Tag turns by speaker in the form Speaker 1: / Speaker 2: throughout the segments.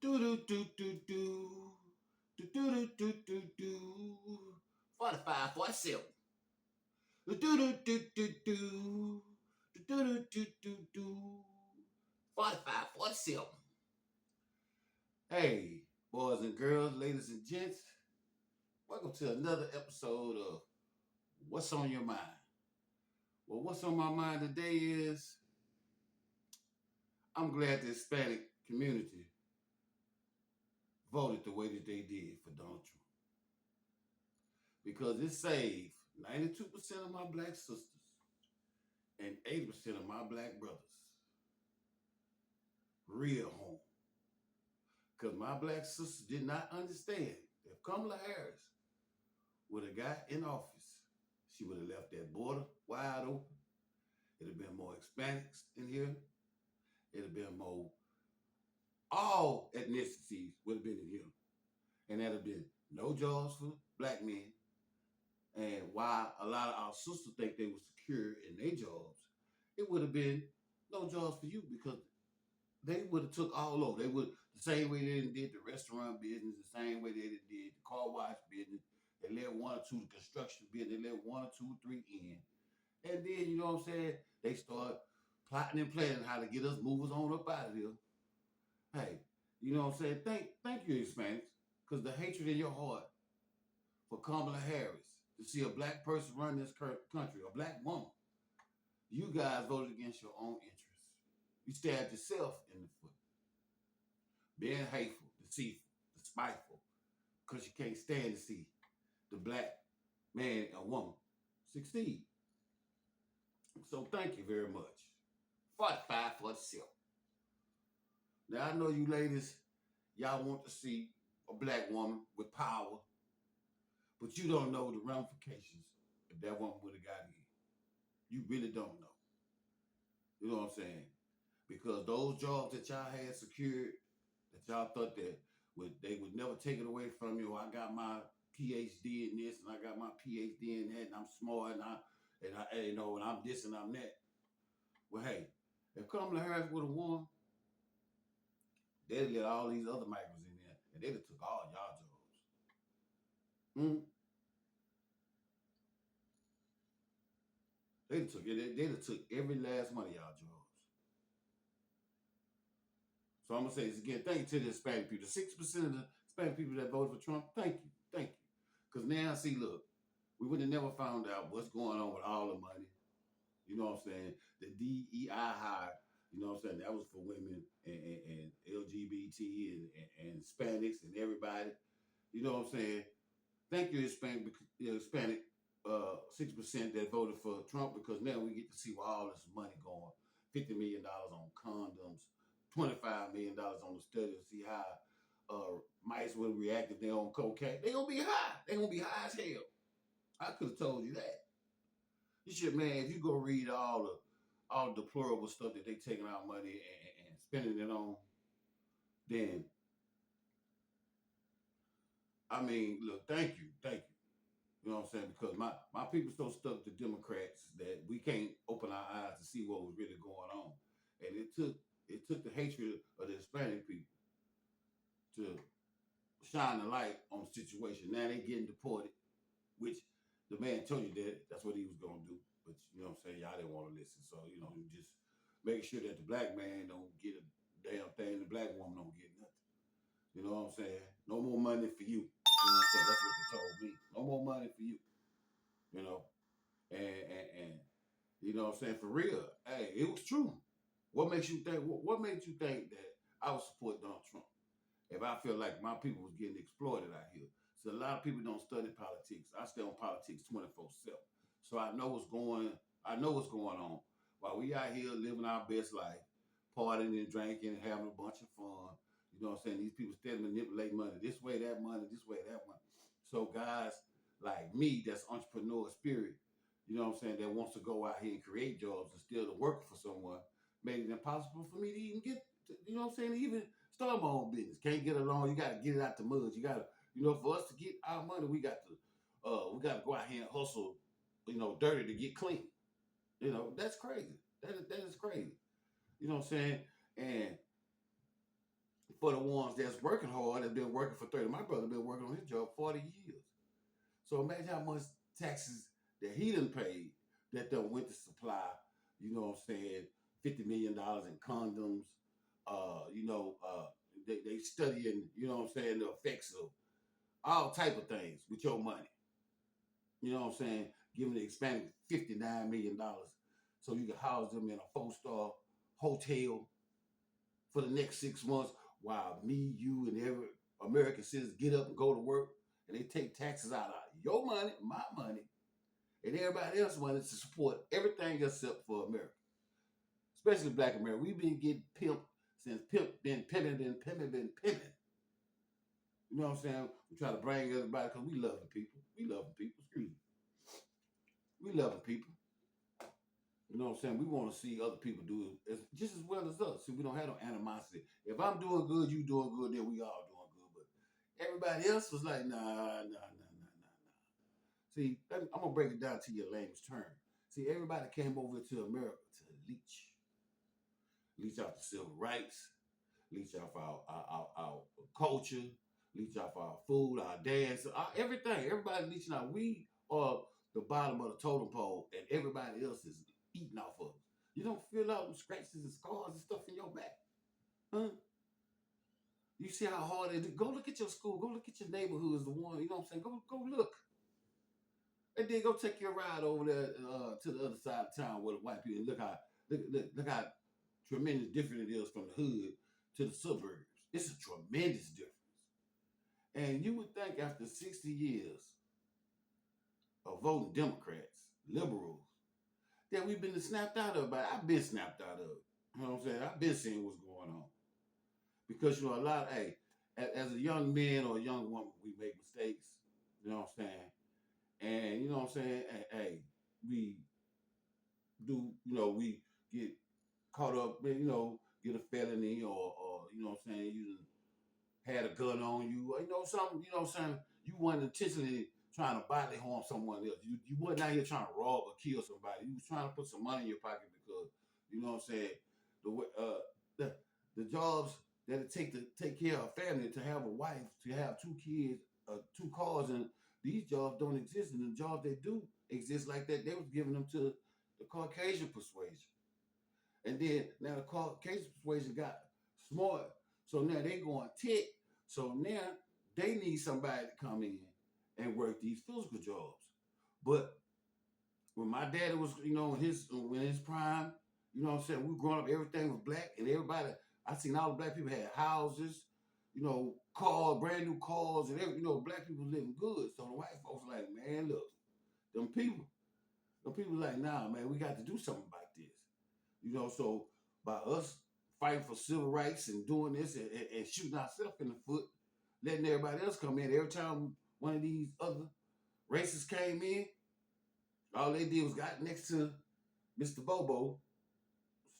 Speaker 1: Do do do do do. Do do do do do. 45, 47. Do do do do do. Do do do do do. 45, 47. Hey, boys and girls, ladies and gents, welcome to another episode of What's on Your Mind. Well, what's on my mind today is I'm glad the Hispanic community voted the way that they did for Donald Trump because it saved 92% of my black sisters and 80% of my black brothers real home. Because my black sisters did not understand that if Kamala Harris would have got in office, she would have left that border wide open. It'd have been more Hispanics in here. It'd have been more, all ethnicities would have been in here. And that'd have been no jobs for black men. And while a lot of our sisters think they were secure in their jobs, it would have been no jobs for you because they would have took all over. They would the same way they did the restaurant business, the same way they did the car wash business. They let one or two the construction business. They let one or two, three in, and then you know what I'm saying. They start plotting and planning how to get us movers on up out of here. Hey, you know what I'm saying. Thank you, Hispanics, because the hatred in your heart for Kamala Harris to see a black person run this country, a black woman, you guys voted against your own interests. You stabbed yourself in the foot. Being hateful, deceitful, despiteful, because you can't stand to see the black man and woman succeed. So thank you very much. 45 for the silk. Now I know you ladies, y'all want to see a black woman with power, but you don't know the ramifications if that woman would have got in. You really don't know. You know what I'm saying? Because those jobs that y'all had secured, that y'all thought that they would never take it away from you. I got my PhD in this and I got my PhD in that and I'm smart and you know and I'm this and I'm that. Well, hey, if Kamala Harris would have won, they'd have let all these other migrants in there and they'd have took all y'all jobs. Mm. They'd have took it. They'd have took every last one of y'all jobs. So I'm gonna say this again. Thank you to the Hispanic people. 6% of the Hispanic people that voted for Trump. Thank you, thank you. Because now, see, look, we would have never found out what's going on with all the money. You know what I'm saying? The DEI hire, you know what I'm saying? That was for women and LGBT and Hispanics and everybody. You know what I'm saying? Thank you, Hispanic 6% that voted for Trump because now we get to see where all this money going. $50 million on condoms, $25 million on the study to see how mice will react if they're on cocaine. They're going to be high. They're going to be high as hell. I could have told you that. You should, man, if you go read all the deplorable stuff that they taking out money and spending it on, then, I mean, look, thank you. You know what I'm saying? Because my people so stuck to Democrats that we can't open our eyes to see what was really going on. And it took the hatred of the Hispanic people to shine the light on the situation. Now they getting deported, which the man told you that that's what he was gonna do. But you know what I'm saying, y'all didn't want to listen. So, you know, you just make sure that the black man don't get a damn thing, the black woman don't get nothing. You know what I'm saying? No more money for you. You know what I'm saying? That's what they told me. No more money for you. You know, and you know what I'm saying, for real. Hey, it was true. What makes you think? What made you think that I would support Donald Trump if I feel like my people was getting exploited out here? So a lot of people don't study politics. I stay on politics 24/7, so I know what's going. I know what's going on while we out here living our best life, partying and drinking and having a bunch of fun. You know what I'm saying? These people still manipulate money this way, that money, this way, that one. So guys like me, that's entrepreneur spirit, you know what I'm saying, that wants to go out here and create jobs and still to work for someone, made it impossible for me to even get, you know what I'm saying, to even start my own business. Can't get along. You got to get it out the mud. You got to, you know, for us to get our money, we got to go out here and hustle, you know, dirty to get clean. You know, that's crazy. That is crazy. You know what I'm saying? And for the ones that's working hard, that's been working for 30. My brother been working on his job 40 years. So imagine how much taxes that he done paid that done went to supply, you know what I'm saying, $50 million in condoms. They studying, you know what I'm saying, the effects of all type of things with your money. You know what I'm saying? Giving the Hispanic $59 million so you can house them in a 4-star hotel for the next 6 months while me, you, and every American citizen get up and go to work and they take taxes out of your money, my money, and everybody else's money to support everything except for America. Especially Black America. We've been getting pimped since been pimping. You know what I'm saying? We try to bring everybody because we love the people. We love the people. Excuse me. We love the people. You know what I'm saying? We want to see other people do it just as well as us. See, we don't have no animosity. If I'm doing good, you doing good, then we all doing good. But everybody else was like, nah. See, I'm gonna break it down to your layman's term. See, everybody came over to America to leech out the civil rights, leech off our culture, leech off our food, our dance, everything. Everybody leeching out. We are the bottom of the totem pole, and everybody else is eating off of us. You don't feel out scratches and scars and stuff in your back, huh? You see how hard it is. Go look at your school. Go look at your neighborhood. Is the one. You know what I'm saying? Go look. And then go take your ride over there to the other side of town where the white people. Look how tremendous different it is from the hood to the suburbs. It's a tremendous difference. And you would think after 60 years of voting Democrats, liberals, that we've been snapped out of it. But I've been snapped out of it. You know what I'm saying? I've been seeing what's going on. Because, you know, as a young man or a young woman, we make mistakes. You know what I'm saying? And, you know what I'm saying? Hey, we do, we get caught up, get a felony or you know what I'm saying, you had a gun on you, or, something, you know what I'm saying, you weren't intentionally trying to bodily harm someone else. You weren't out here trying to rob or kill somebody. You was trying to put some money in your pocket because, you know what I'm saying, the jobs that it take to take care of a family, to have a wife, to have 2 kids, 2 cars, and these jobs don't exist. And the jobs that do exist like that, they was giving them to the Caucasian persuasion. And then now the Caucasian persuasion got smart. So now they going tech. So now they need somebody to come in and work these physical jobs. But when my daddy was, in his prime, you know what I'm saying, we growing up, everything was black, and everybody, I seen all the black people had houses, cars, brand new cars, and black people living good. So the white folks like, man, look, them people like, nah, man, we got to do something about this. So by us fighting for civil rights and doing this and shooting ourselves in the foot, letting everybody else come in. Every time one of these other races came in, all they did was got next to Mr. Bobo,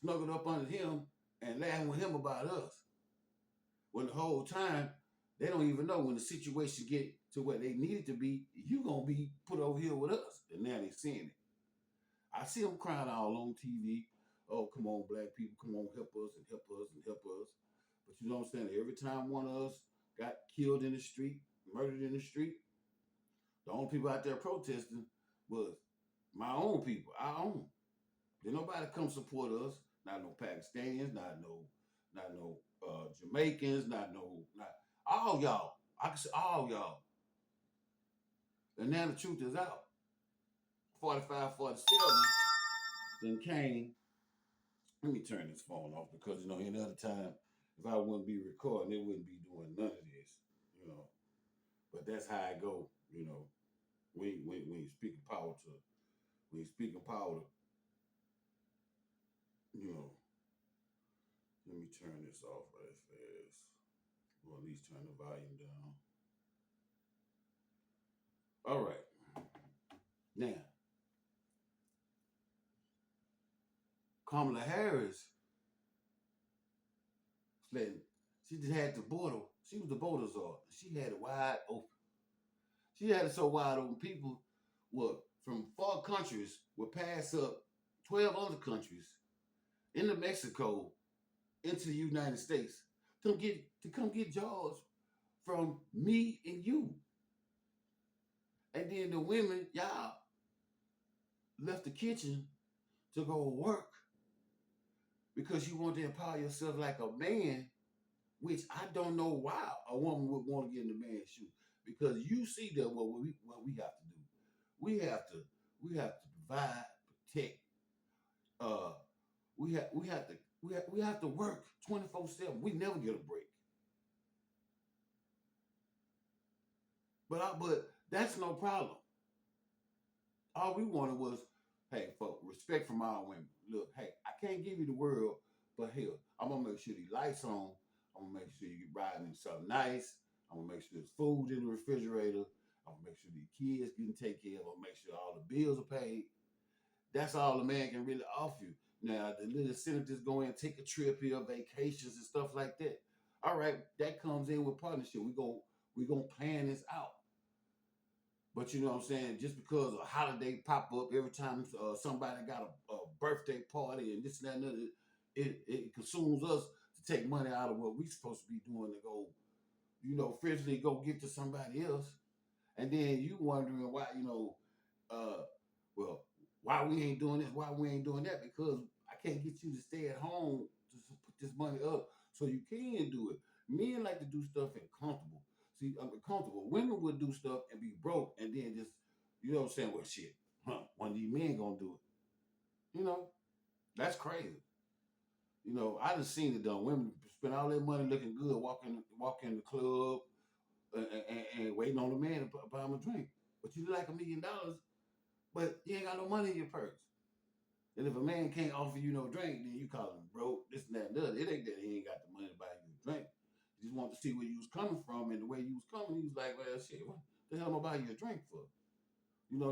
Speaker 1: snuggled up under him, and laughing with him about us. When the whole time, they don't even know when the situation get to where they need it to be, you gonna be put over here with us. And now they seeing it. I see them crying all on TV. Oh, come on, black people, come on, help us and help us and help us. But you know what I'm saying? Every time one of us got killed in the street, murdered in the street, the only people out there protesting was my own people, our own. Did nobody come support us? Not no Pakistanis, not no Jamaicans, not all y'all. I can say all y'all. And now the truth is out. 45, 47 then came. Let me turn this phone off because, any other time, if I wouldn't be recording, it wouldn't be doing none of this. But that's how I go, when you speaking power to, let me turn this off right fast. Or at least turn the volume down. All right. Now, Kamala Harris, she just had the border. She was the border czar. She had it wide open. She had it so wide open, people from far countries would pass up 12 other countries into Mexico, into the United States come get jobs from me and you. And then the women, y'all left the kitchen to go work because you want to empower yourself like a man, which I don't know why a woman would want to get in the man's shoe. Because you see that what we have to do. We have to we have to provide, protect. Uh, we have to work 24/7. We never get a break. But that's no problem. All we wanted was, hey, for respect from our women. Look, hey, I can't give you the world, but hell, I'm gonna make sure the lights on. I'm gonna make sure you get riding in something nice. I'm gonna make sure there's food in the refrigerator. I'm gonna make sure the kids getting taken care of. I'm gonna make sure all the bills are paid. That's all a man can really offer you. Now, the little senators go in and take a trip here, vacations and stuff like that. All right, that comes in with partnership. We gonna plan this out. But you know what I'm saying? Just because a holiday pop up every time somebody got a birthday party and this and that and other, it consumes us to take money out of what we supposed to be doing to go, physically go get to somebody else. And then you wondering why, uh, well, why we ain't doing this, why we ain't doing that, because I can't get you to stay at home to put this money up so you can do it. Men like to do stuff and comfortable. See, I'm comfortable. Women would do stuff and be broke and then just, you know what I'm saying, well, shit, one of these men gonna do it. That's crazy. I just seen it done. Women spend all their money looking good, walking in the club, and waiting on the man to buy them a drink. But you like $1 million, but you ain't got no money in your purse. And if a man can't offer you no drink, then you call him broke, this and that and the other. It ain't that he ain't got the money to buy you a drink. He just want to see where you was coming from, and the way you was coming, he was like, well, shit, what the hell am I buy you a drink for?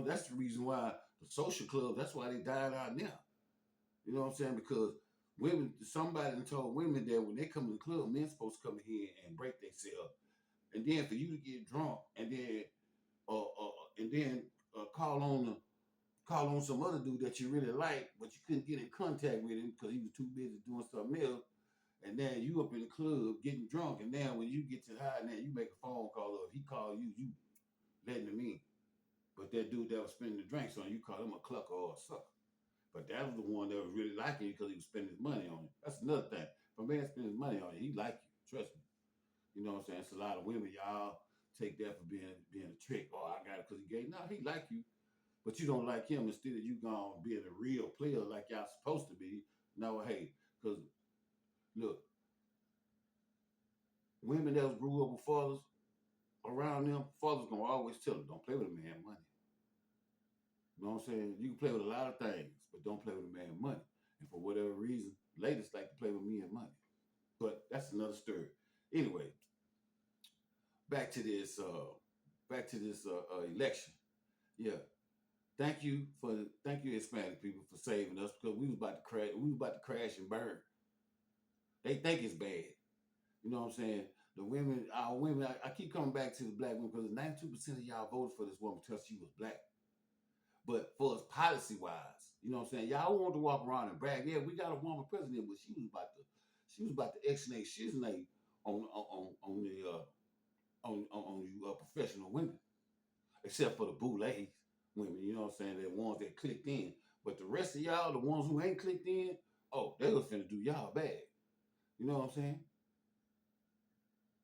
Speaker 1: That's the reason why the social clubs, that's why they died out now. You know what I'm saying? Because somebody told women that when they come to the club, men supposed to come in here and break themselves. And then for you to get drunk and then call on some other dude that you really like, but you couldn't get in contact with him because he was too busy doing something else. And then you up in the club getting drunk, and then when you get to high, now you make a phone call, or if he call you, you letting him in. But that dude that was spending the drinks on you, call him a clucker or a sucker. But that was the one that was really liking you because he was spending his money on you. That's another thing. If a man spends his money on you, he like you. Trust me. You know what I'm saying? It's a lot of women, y'all take that for being a trick. Oh, I got it because he gay. No, he like you. But you don't like him. Instead of you going being a real player like y'all supposed to be. No, hey, because look, women that grew up with fathers around them, fathers gonna always tell them, don't play with a man money. You know what I'm saying? You can play with a lot of things, but don't play with a man money. And for whatever reason, ladies like to play with men money. But that's another story. Anyway, back to this election. Yeah. Thank you Hispanic people for saving us because we was about to crash. We was about to crash and burn. They think it's bad. You know what I'm saying? Our women. I keep coming back to the black women because 92% of y'all voted for this woman because she was black. But for us policy wise, you know what I'm saying? Y'all want to walk around and brag. Yeah, we got a woman president, but she was about to exnate shiznate on the on you professional women, except for the boulets women. You know what I'm saying? The ones that clicked in. But the rest of y'all, the ones who ain't clicked in, oh, they was finna do y'all bad. You know what I'm saying?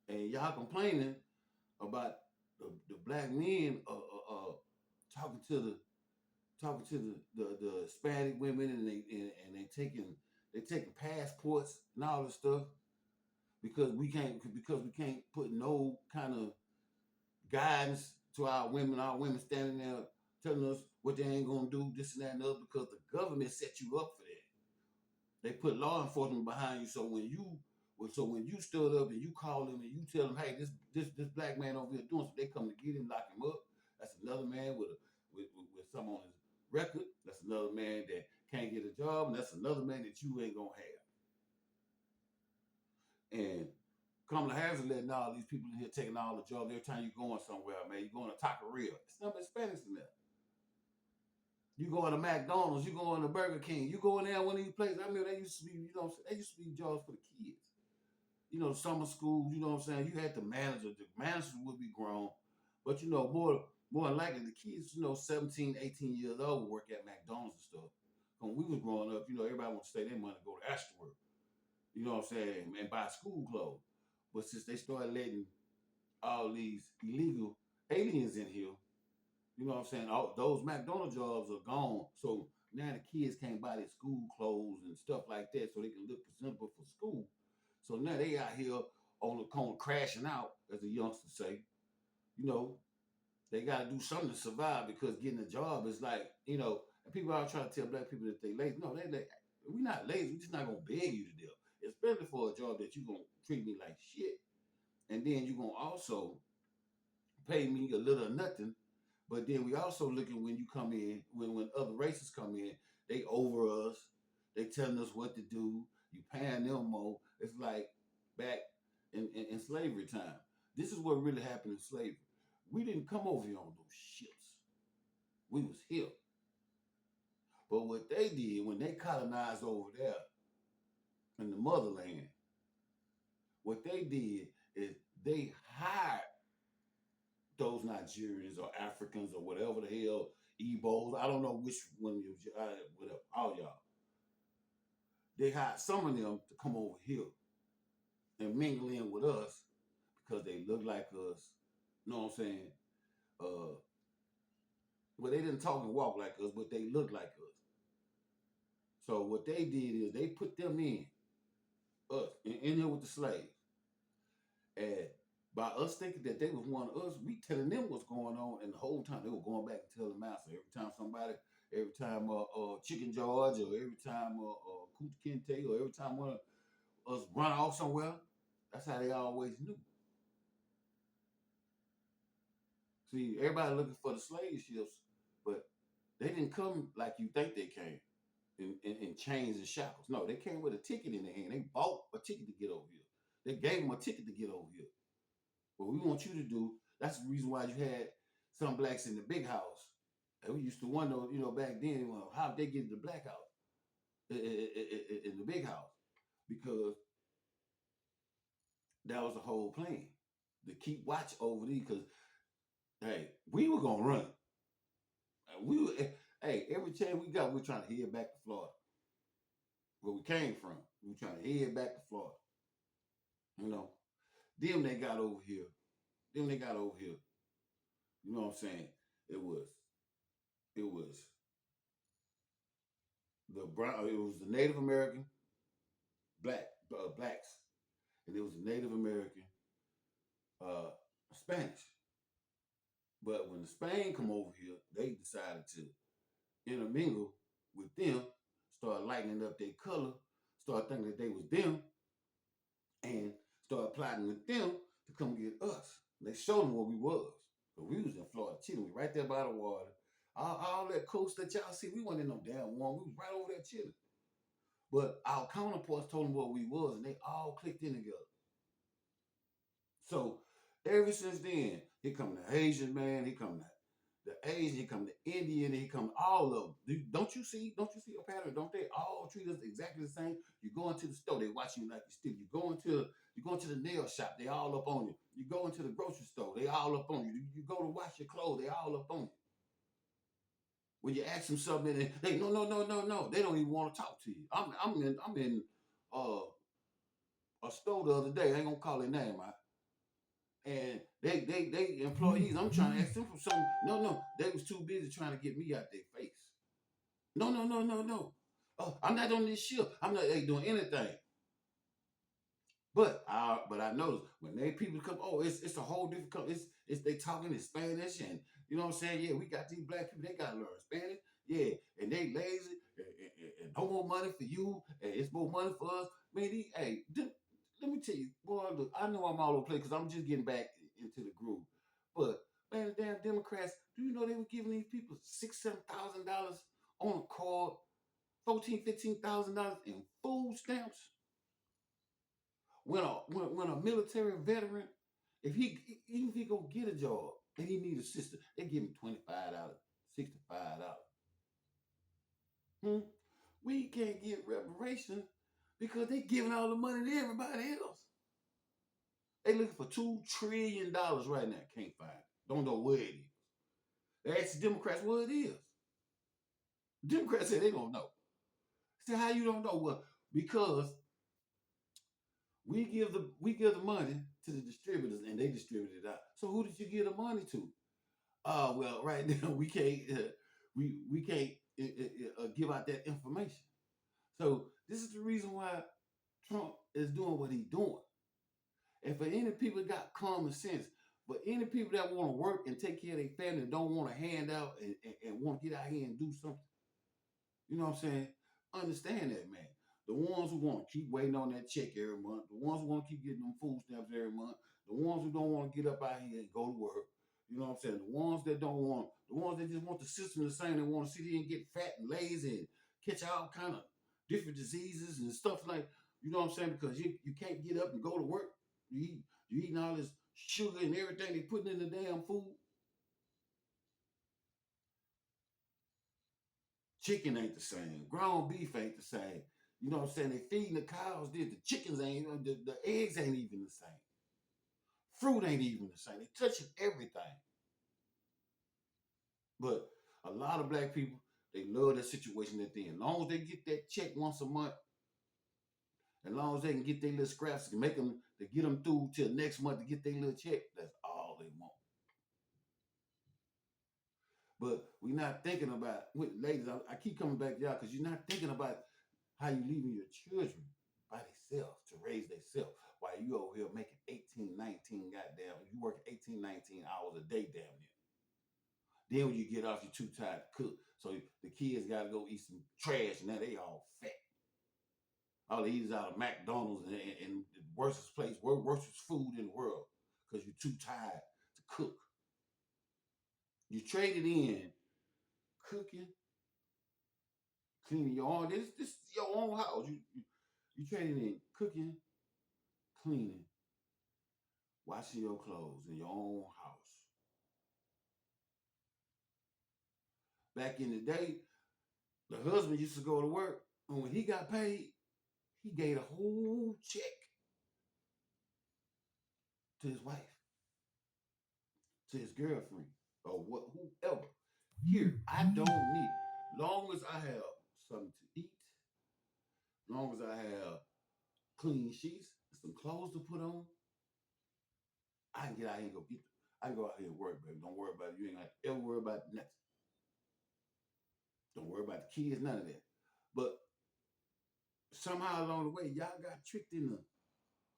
Speaker 1: And y'all complaining about the black men talking to the Hispanic women and they taking passports and all this stuff because we can't put no kind of guidance to our women. Our women standing there telling us what they ain't gonna do, this and that and the other, because the government set you up for that. They put law enforcement behind you. So when you stood up and you call them and you tell them, hey, this black man over here doing something, they come to get him, lock him up. That's another man with some on his record. That's another man that can't get a job, and that's another man that you ain't gonna have. And Kamala Harris is letting all these people in here taking all the jobs every time you're going somewhere, man. You're going to Taqueria. It's nothing Hispanics in there. You go into McDonald's, you go into Burger King, you go in there one of these places. I mean, they used to be, they used to be jobs for the kids. summer schools, you know what I'm saying? You had the manager. The managers would be grown, but more than likely the kids, 17, 18 years old would work at McDonald's and stuff. When we was growing up, everybody want to stay their money to go to Astroworld, you know what I'm saying, and buy school clothes. But since they started letting all these illegal aliens in here, you know what I'm saying, all those McDonald's jobs are gone. So now the kids can't buy their school clothes and stuff like that so they can look presentable for school. So now they out here on the corner crashing out, as the youngsters say. You know, they got to do something to survive because getting a job is like, and people are trying to tell black people that they lazy. No, we not lazy. We just not gonna beg you to do. Especially for a job that you gonna treat me like shit, and then you gonna also pay me a little or nothing. But then we also looking when you come in, when other races come in, they over us. They telling us what to do. You paying them more. It's like back in slavery time. This is what really happened in slavery. We didn't come over here on those ships. We was here. But what they did when they colonized over there in the motherland, what they did is they hired those Nigerians or Africans or whatever the hell, Igbos. I don't know which one you, whatever, all y'all. They hired some of them to come over here and mingle in with us because they look like us. You know what I'm saying? Uh, well, they didn't talk and walk like us, but they look like us. So what they did is they put them in us in here with the slaves, and by us thinking that they was one of us, we telling them what's going on, and the whole time they were going back and telling the master. Every time Chicken George, or every time Kuta Kinte, or every time one of us run off somewhere, that's how they always knew. See, everybody looking for the slave ships, but they didn't come like you think they came in chains and shackles. No, they came with a ticket in their hand. They bought a ticket to get over here. They gave them a ticket to get over here. What we want you to do, that's the reason why you had some blacks in the big house. And we used to wonder, back then, well, how they get to the black house, in the big house, because that was the whole plan to keep watch over these. Because hey, we were gonna run. We were, hey, every chance we got, we're trying to head back to Florida, where we came from. We were trying to head back to Florida. You know, them they got over here. Them they got over here. You know what I'm saying? It was, it was the brown. It was the Native American blacks, and it was the Native American Spanish. But when Spain come over here, they decided to intermingle with them, start lightening up their color, start thinking that they was them, and start plotting with them to come get us. They showed them what we was. But we was in Florida chilling. We right there by the water. All that coast that y'all see, we wasn't in no damn warm. We was right over there chilling. But our counterparts told them what we was, and they all clicked in together. So ever since then, here come the Asian man, here come the Asian, here come the Indian, here come all of them. Don't you see a pattern? Don't they all treat us exactly the same? You go into the store, they watch you like you steal. You go into the nail shop, they all up on you. You go into the grocery store, they all up on you. You go to wash your clothes, they all up on you. When you ask them something, they no no no no no, they don't even want to talk to you. I'm in uh, a store the other day. I ain't gonna call their name out, and they employees. I'm trying to ask them for something. No, no, they was too busy trying to get me out their face. No, no, no, no, no. Oh, I'm not on this ship. I'm not doing anything. But I noticed when they people come, oh, it's a whole different color. It's they talking in Spanish, and you know what I'm saying? Yeah, we got these black people, they gotta learn Spanish. Yeah, and they lazy and no more money for you, and it's more money for us. Man, let me tell you, boy, look, I know I'm all over the place because I'm just getting back into the groove. But man, the damn Democrats, do you know they were giving these people $6,000, $7,000 on a card, 14, $15,000 in food stamps? When a military veteran, if he even if he go get a job and he need assistance, they give him $25, $65. Hmm? We can't get reparations because they giving all the money to everybody else. They looking for $2 trillion right now. Can't find it. Don't know where it is. They ask the Democrats what it is. Democrats say they don't know. Say how you don't know? Well, because we give the money to the distributors and they distribute it out. So who did you give the money to? Well, right now we can't give out that information. So this is the reason why Trump is doing what he's doing. And for any people that got common sense, but any people that want to work and take care of their family and don't want to hand out and want to get out here and do something, you know what I'm saying? Understand that, man. The ones who want to keep waiting on that check every month, the ones who want to keep getting them food stamps every month, the ones who don't want to get up out here and go to work, you know what I'm saying? The ones that don't want, the ones that just want the system the same, they want to sit here and get fat and lazy and catch all kind of different diseases and stuff like, you know what I'm saying? Because you can't get up and go to work. You eating all this sugar and everything they putting in the damn food. Chicken ain't the same. Ground beef ain't the same. You know what I'm saying? They feeding the cows this. The chickens ain't, the eggs ain't even the same. Fruit ain't even the same. They touching everything. But a lot of black people, they love the situation that they're in. As long as they get that check once a month, as long as they can get their little scraps to make them, to get them through till next month to get their little check, that's all they want. But we're not thinking about, ladies, I keep coming back to y'all because you're not thinking about how you leaving your children by themselves to raise themselves while you over here making 18, 19, goddamn, you working 18, 19 hours a day damn near. Then when you get off, you're too tired to cook. So the kids got to go eat some trash. Now they all fat. All they eat is out of McDonald's and the worst place, worst food in the world because you're too tired to cook. You traded in cooking, cleaning your own. This is your own house. You traded in cooking, cleaning, washing your clothes in your own house. Back in the day, the husband used to go to work, and when he got paid, he gave a whole check to his wife, to his girlfriend, or whoever. Here, I don't need. Long as I have something to eat, long as I have clean sheets, some clothes to put on, I can get out here and go get. I can go out here and work, baby. Don't worry about it. You ain't got to ever worry about nothing. Don't worry about the kids, none of that. But somehow along the way, y'all got tricked into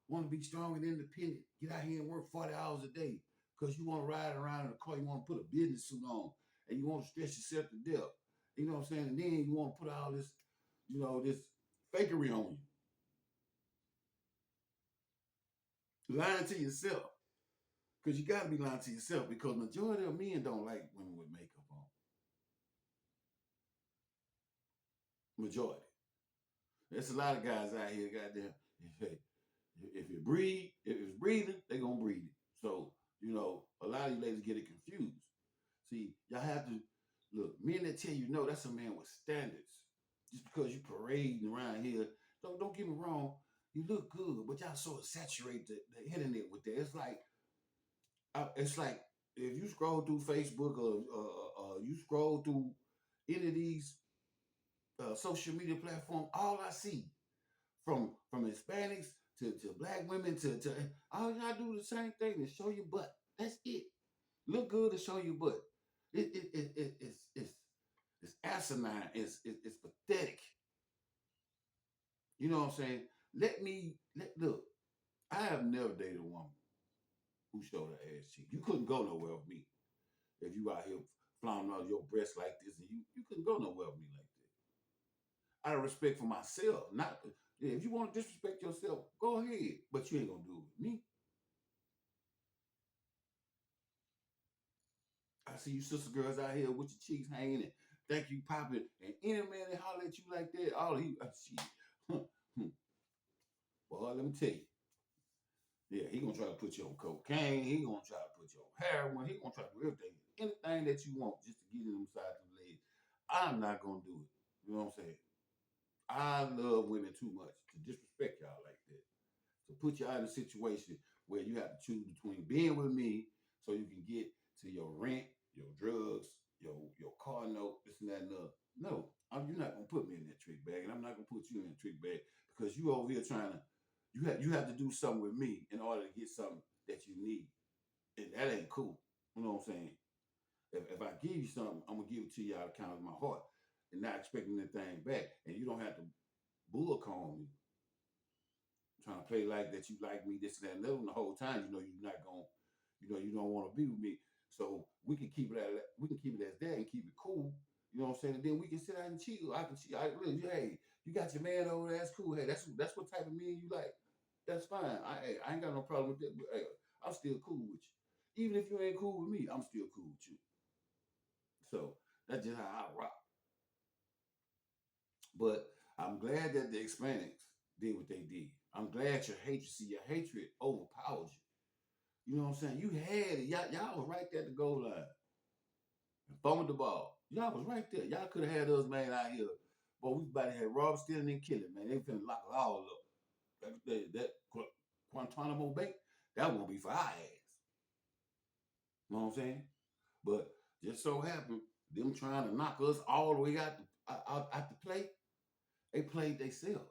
Speaker 1: want to be strong and independent. Get out here and work 40 hours a day because you want to ride around in a car. You want to put a business suit on and you want to stress yourself to death. You know what I'm saying? And then you want to put all this, this fakery on you. Lying to yourself. Because you got to be lying to yourself because majority of men don't like women with makeup on. Majority. There's a lot of guys out here, goddamn. Hey, if it breathe, if it's breathing, they gonna breathe it. So, a lot of you ladies get it confused. See, y'all have to look, men that tell you no, that's a man with standards. Just because you parading around here, don't get me wrong, you look good, but y'all sort of saturate the internet with that. It's like if you scroll through Facebook or you scroll through any of these social media platforms, all I see from Hispanics to black women to all y'all do the same thing to show your butt. That's it. Look good to show your butt. It's asinine. It's pathetic. You know what I'm saying? Look. I have never dated a woman who showed her ass cheek. You couldn't go nowhere with me if you out here flaunting all your breasts like this, and you couldn't go nowhere with me like that. Out of respect for myself, not if you want to disrespect yourself, go ahead, but you ain't gonna do it with me. I see you sister girls out here with your cheeks hanging and think you popping, and any man that holler at you like that, all he shit. Well, let me tell you. Yeah, he gonna try to put you on cocaine. He gonna try to put you on heroin. He gonna try to do everything, anything that you want, just to get in them side of the legs. I'm not gonna do it. You know what I'm saying? I love women too much to disrespect y'all like that. To put y'all in a situation where you have to choose between being with me so you can get to your rent, your drugs, your car note, this and that and other. No, you're not gonna put me in that trick bag, and I'm not gonna put you in that trick bag because you over here trying to. You have to do something with me in order to get something that you need, and that ain't cool. You know what I'm saying? If I give you something, I'm gonna give it to you out of kind of my heart, and not expecting anything back. And you don't have to bull call me, trying to play like that you like me, this and that and that. And the whole time, you know you're not gonna, you don't want to be with me. So we can keep it as that and keep it cool. You know what I'm saying? And then we can sit out and chill. I can chill. Hey, you got your man over there. That's cool. Hey, that's what type of man you like. That's fine. I ain't got no problem with that. But, hey, I'm still cool with you. Even if you ain't cool with me, I'm still cool with you. So that's just how I rock. But I'm glad that the Hispanics did what they did. I'm glad your hatred overpowered you. You know what I'm saying? You had it. Y'all was right there at the goal line. Fumbled the ball. Y'all was right there. Y'all could have had us, man, out here. But we about to have rob, stealing, and killing, man. They finna lock us all up. That Guantanamo Bay, that won't be for our ass. You know what I'm saying? But just so happened, them trying to knock us all the way out the play, they played themselves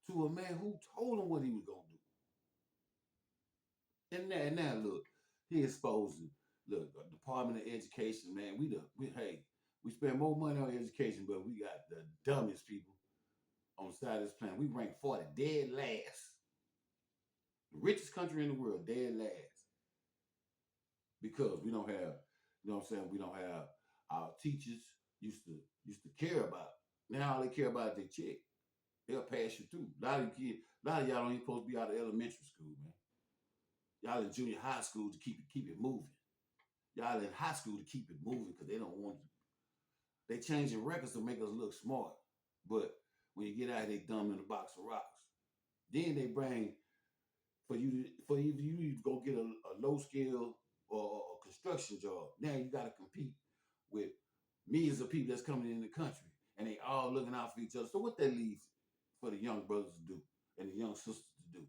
Speaker 1: to a man who told them what he was gonna do. And now look, he exposing look the Department of Education, man. We spend more money on education, but we got the dumbest people on the side of this planet. We rank 40, dead last. The richest country in the world, dead last. Because we don't have, you know what I'm saying, we don't have our teachers used to care about. Now all they care about is their check. They'll pass you through. A lot of y'all don't even supposed to be out of elementary school, man. Y'all in junior high school to keep it moving. Y'all in high school to keep it moving because they don't want to. They changing records to make us look smart. But when you get out, they dumb in a box of rocks. Then they bring for you to go get a low skill or a construction job. Now you got to compete with millions of people that's coming in the country, and they all looking out for each other. So what that leaves for the young brothers to do and the young sisters to do?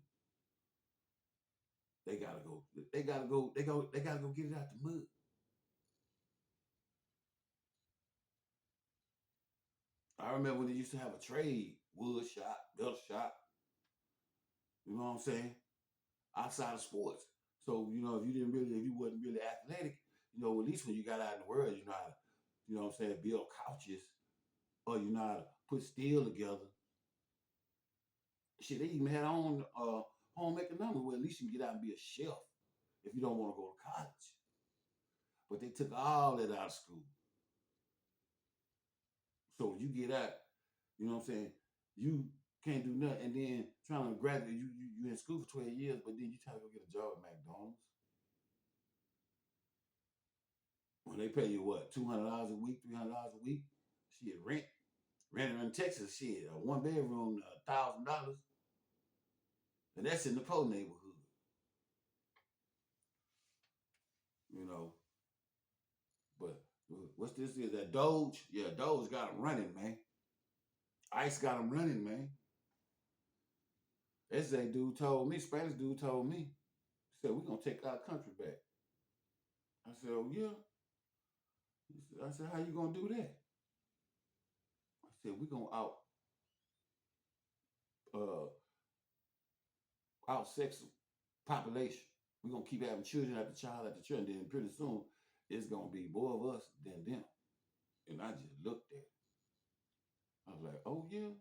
Speaker 1: They gotta go. They gotta go. They gotta go get it out the mud. I remember when they used to have a trade, wood shop, metal shop. You know what I'm saying? Outside of sports. So if you wasn't really athletic, at least when you got out in the world, you know how to, what I'm saying, build couches, or you know how to put steel together. Shit, they even had on home economics where at least you can get out and be a chef if you don't want to go to college. But they took all that out of school. So when you get out, you know what I'm saying, you can't do nothing. And then trying to graduate, you in school for 12 years, but then you try to go get a job at McDonald's. When they pay you what, $200 a week, $300 a week, shit, renting in Texas, shit, a one bedroom, $1,000, and that's in the poor neighborhood, you know. But what's this is that Doge? Yeah, Doge got them running, man. ICE got them running, man. That dude told me, Spanish dude told me, he said, we're gonna take our country back. I said, oh yeah. I said, how you gonna do that? I said, we're gonna uh out sex population. We're gonna keep having children after child after child, and then pretty soon it's gonna be more of us than them. And I just looked at it. I was like, oh yeah.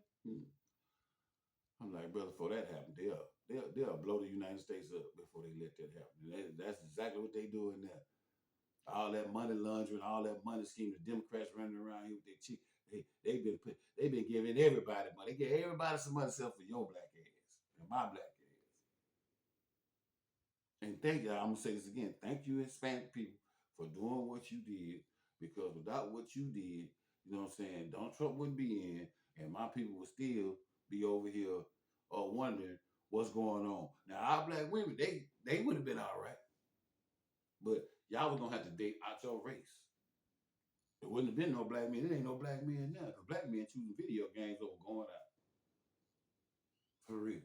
Speaker 1: I'm like, brother, before that happens, they'll blow the United States up before they let that happen. And that's exactly what they doing there. All that money laundering, all that money scheme, the Democrats running around here with their cheek. They've been giving everybody money. They give everybody some money except for your black ass and my black ass. And thank you. I'm gonna say this again. Thank you, Hispanic people, for doing what you did. Because without what you did, you know what I'm saying, Donald Trump wouldn't be in, and my people would still be over here wondering what's going on. Now our black women, they would have been all right, but y'all was gonna have to date out your race. There wouldn't have been no black men. There ain't no black men now, because black men choosing video games over going out. For real.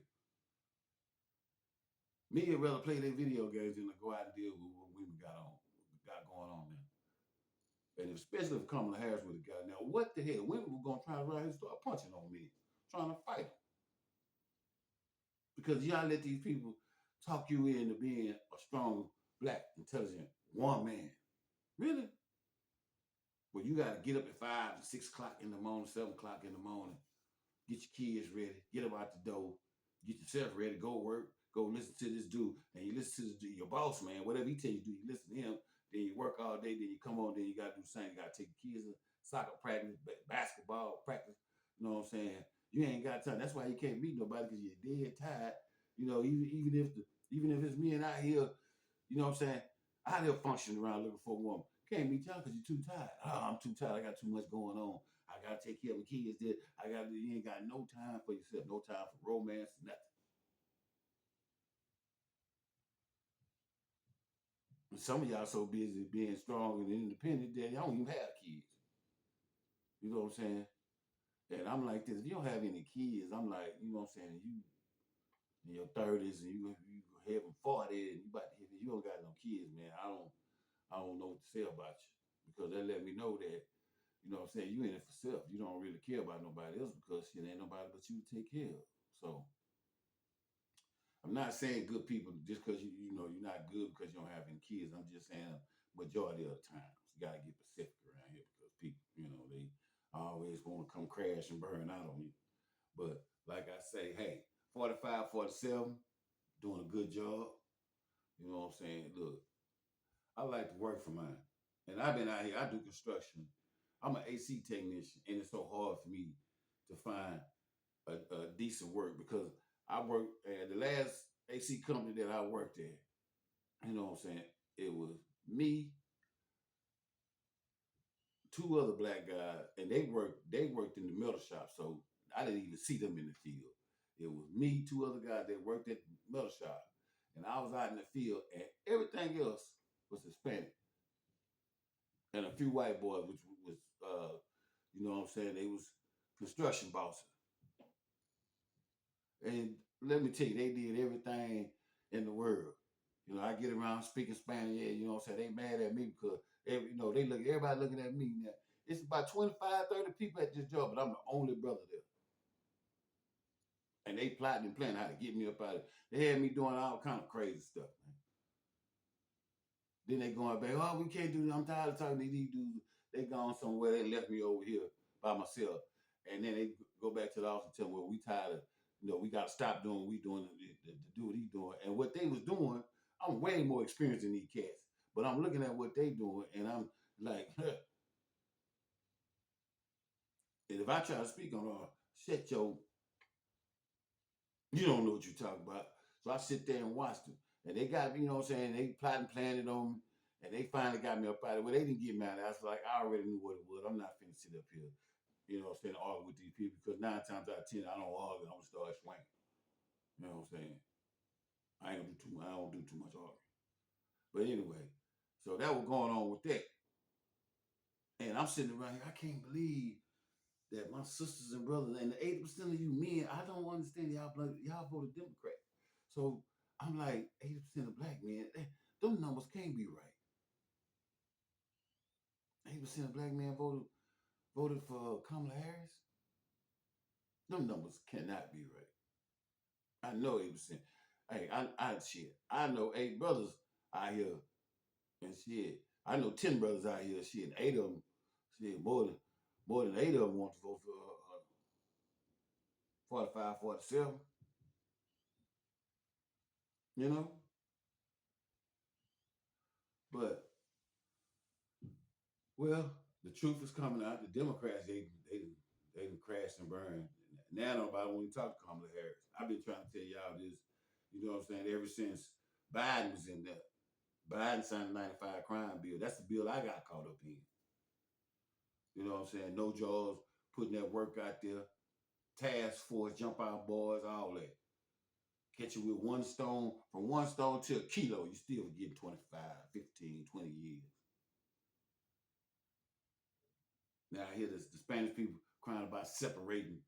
Speaker 1: Me would rather play their video games than to go out and deal with what women got going on now. And especially if Kamala Harris would have got now, what the hell? Women were gonna try to run and start punching on me, trying to fight them. Because y'all let these people talk you into being a strong, black, intelligent woman. Really? Well, you gotta get up at 5 to 6 o'clock in the morning, 7 o'clock in the morning, get your kids ready, get them out the door, get yourself ready, go work, go listen to this dude, and you listen to this dude, your boss, man, whatever he tell you to do, you listen to him, then you work all day, then you come on, then you gotta do the same. You gotta take your kids to soccer practice, basketball practice, you know what I'm saying? You ain't got time. That's why you can't meet nobody because you're dead tired. You know, even if it's me and out here, you know what I'm saying, out here functioning around looking for a woman. Can't meet y'all because you're too tired. Oh, I'm too tired. I got too much going on. I gotta take care of my kids. You ain't got no time for yourself, no time for romance, nothing. And some of y'all so busy being strong and independent that y'all don't even have kids. You know what I'm saying? And I'm like this. If you don't have any kids, I'm like, you know what I'm saying? You in your 30s and you having 40 and you about to hit, you don't got no kids, man. I don't know what to say about you because that let me know that, you know what I'm saying, you in it for self. You don't really care about nobody else because shit ain't nobody but you to take care of. So I'm not saying good people just because you know you're not good because you don't have any kids. I'm just saying majority of the times you gotta get Pacific around here because people, you know, they always want to come crash and burn out on you. But like I say, hey, 45, 47, doing a good job. You know what I'm saying? Look, I like to work for mine. And I've been out here, I do construction. I'm an AC technician, and it's so hard for me to find a decent work because I worked at the last AC company that I worked at. You know what I'm saying? It was me, two other black guys, and they worked in the metal shop, so I didn't even see them in the field. It was me, two other guys that worked at the metal shop, and I was out in the field, and everything else was Hispanic, and a few white boys, which was you know what I'm saying, they was construction bosses. And let me tell you, they did everything in the world. You know, I get around speaking Spanish, yeah, you know what I'm saying? They mad at me because you know, everybody looking at me now. It's about 25, 30 people at this job, but I'm the only brother there. And they plotting and planning how to get me up out of it. They had me doing all kind of crazy stuff, man. Then they going back, oh, we can't do that. I'm tired of talking to these dudes. They gone somewhere. They left me over here by myself. And then they go back to the office and tell me, well, we tired of, you know, we got to stop doing what we doing to do what he doing. And what they was doing, I'm way more experienced than these cats. But I'm looking at what they doing, and I'm like, huh. And if I try to speak on, shut your, you don't know what you're talking about. So I sit there and watch them. And they got me, you know what I'm saying? They plotting, planning on me. And they finally got me up out of it. Well, they didn't get me out of it. I was like, I already knew what it was. I'm not finna sit up here, you know what I'm saying, argue with these people because 9 times out of 10, I don't argue. I'm gonna start swinging. You know what I'm saying? I don't do too much arguing. But anyway, so that was going on with that. And I'm sitting around here, I can't believe that my sisters and brothers and the 80% of you men, I don't understand y'all voted Democrat. So I'm like, 80% of black men, them numbers can't be right. 80% of black men voted for Kamala Harris. Them numbers cannot be right. I know 80%. Hey, I shit. I know 8 brothers out here and shit. I know 10 brothers out here, shit. And 8 of them, shit, more than 8 of them want to vote for 45, 47. You know, but well, the truth is coming out. The Democrats, they done crashed and burned. Now nobody want to talk to Kamala Harris. I've been trying to tell y'all this, you know what I'm saying, ever since Biden was in there. Biden signed the 95 crime bill. That's the bill I got caught up in. You know what I'm saying? No jaws, putting that work out there, task force, jump out boys, all that. Catch you with one stone, from one stone to a kilo, you still getting 25, 15, 20 years. Now I hear this, the Spanish people crying about separating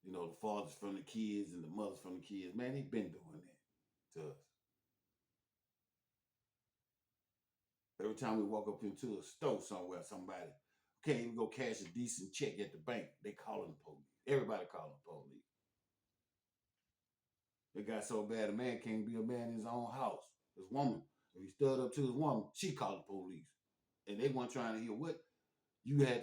Speaker 1: You know, the fathers from the kids and the mothers from the kids. Man, they been doing that to us. Every time we walk up into a store somewhere, somebody can't even go cash a decent check at the bank. They calling the police. Everybody calling the police. It got so bad a man can't be a man in his own house. His woman, if he stood up to his woman, she called the police. And they weren't trying to hear what you had